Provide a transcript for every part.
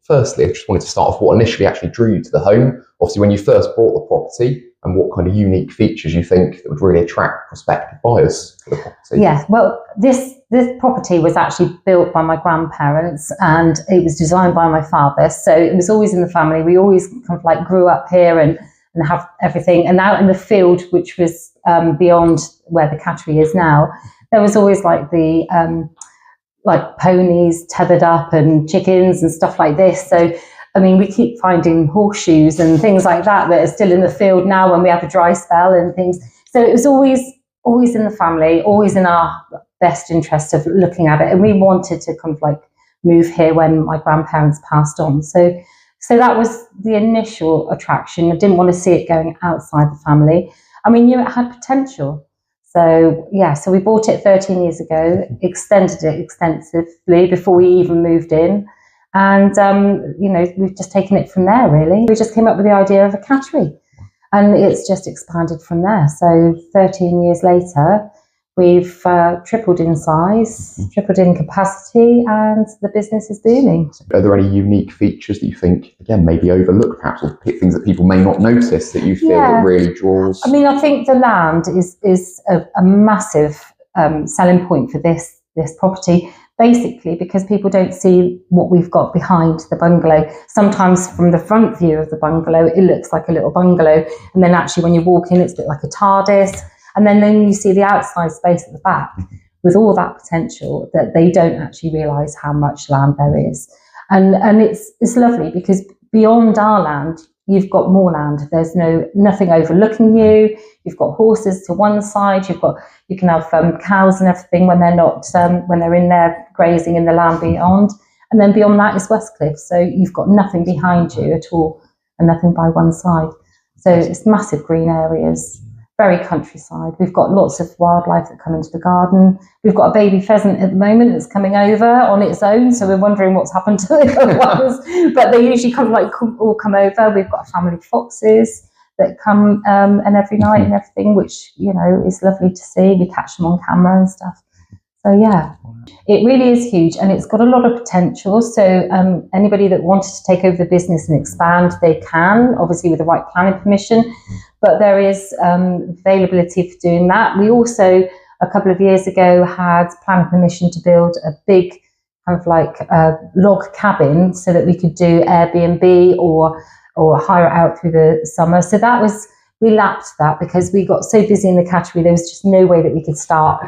firstly, I just wanted to start off what initially actually drew you to the home. Obviously, when you first bought the property, and what kind of unique features you think that would really attract prospective buyers to the property? Yeah, well, this property was actually built by my grandparents, and it was designed by my father. So it was always in the family. We always kind of like grew up here and have everything. And out in the field, which was beyond where the cattery is now, there was always like the like ponies tethered up and chickens and stuff like this. So I mean, we keep finding horseshoes and things like that are still in the field now when we have a dry spell and things. So it was always in the family, always in our best interest of looking at it. And we wanted to kind of like move here when my grandparents passed on. So that was the initial attraction. I didn't want to see it going outside the family. And we knew it had potential. So yeah, so we bought it 13 years ago, extended it extensively before we even moved in. And, you know, we've just taken it from there, really. We just came up with the idea of a cattery, and it's just expanded from there. So 13 years later, we've tripled in size, tripled in capacity, and the business is booming. Are there any unique features that you think, again, maybe overlooked, perhaps, or things that people may not notice that you feel that really draws? I mean, I think the land is a massive selling point for this property. Basically, because people don't see what we've got behind the bungalow. Sometimes from the front view of the bungalow, it looks like a little bungalow. And then actually when you walk in, it's a bit like a TARDIS. And then you see the outside space at the back with all that potential that they don't actually realise how much land there is. And it's lovely because beyond our land, you've got more land. There's nothing overlooking you. You've got horses to one side. You can have cows and everything when they're not when they're in there grazing in the land beyond. And then beyond that is Westcliff. So you've got nothing behind you at all, and nothing by one side. So it's massive green areas, very countryside. We've got lots of wildlife that come into the garden. We've got a baby pheasant at the moment that's coming over on its own, so we're wondering what's happened to the other ones. But they usually all come over. We've got a family of foxes that come and every night and everything, which, you know, is lovely to see. We catch them on camera and stuff. So yeah, it really is huge, and it's got a lot of potential. So anybody that wanted to take over the business and expand, they can, obviously with the right planning permission, but there is availability for doing that. We also, a couple of years ago, had planning permission to build a big kind of like log cabin so that we could do Airbnb or hire it out through the summer. So we lapped that because we got so busy in the cattery, there was just no way that we could start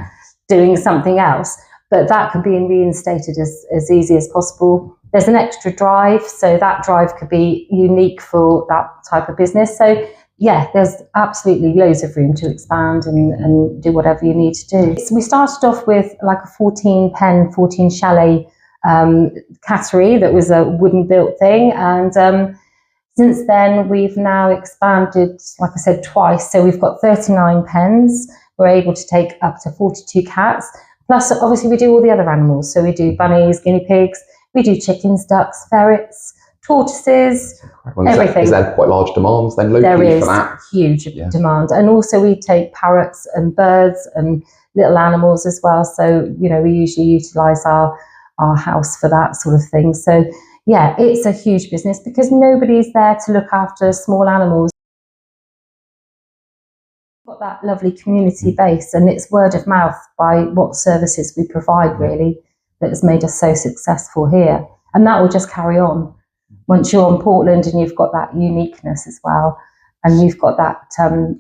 doing something else. But that could be reinstated as easy as possible. There's an extra drive, so that drive could be unique for that type of business. So yeah, there's absolutely loads of room to expand and do whatever you need to do. So we started off with like a 14 chalet cattery that was a wooden built thing, and since then we've now expanded, like I said, twice. So we've got 39 pens. We're able to take up to 42 cats. Plus, obviously, we do all the other animals. So we do bunnies, guinea pigs, we do chickens, ducks, ferrets, tortoises, everything. Is there quite large demands then locally for that? There is huge demand. And also we take parrots and birds and little animals as well. So, you know, we usually utilise our house for that sort of thing. So, yeah, it's a huge business because nobody's there to look after small animals. Got that lovely community base, and it's word of mouth by what services we provide, really, that has made us so successful here. And that will just carry on once you're on Portland and you've got that uniqueness as well, and you've got that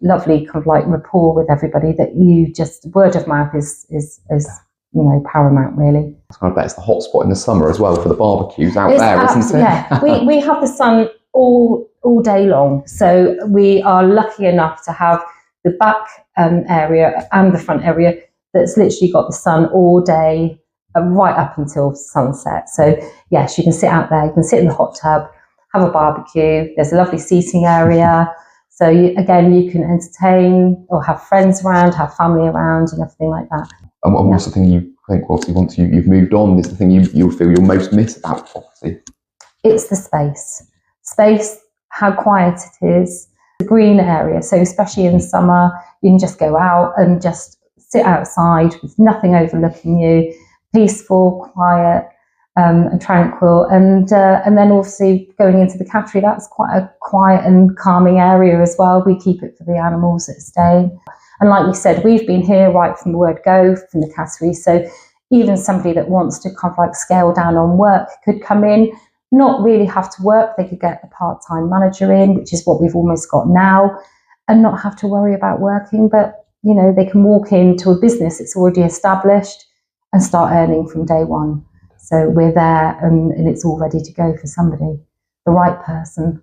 lovely kind of like rapport with everybody, that you just, word of mouth is you know, paramount, really. I bet it's the hot spot in the summer as well for the barbecues out there, isn't it? Yeah, we have the sun all day long, so we are lucky enough to have the back area and the front area that's literally got the sun all day, right up until sunset. So yes, you can sit out there, you can sit in the hot tub, have a barbecue. There's a lovely seating area. So again, you can entertain or have friends around, have family around and everything like that. And what's the thing you think, obviously, once you've moved on, is the thing you'll feel you'll most miss about the property? It's the space, how quiet it is, the green area. So especially in summer, you can just go out and just sit outside with nothing overlooking you, peaceful, quiet. and tranquil. And then obviously going into the cattery, that's quite a quiet and calming area as well. We keep it for the animals that stay. And like we said, we've been here right from the word go from the cattery. So even somebody that wants to kind of like scale down on work could come in, not really have to work. They could get a part-time manager in, which is what we've almost got now, and not have to worry about working. But, you know, they can walk into a business that's already established and start earning from day one. So we're there and it's all ready to go for somebody, the right person.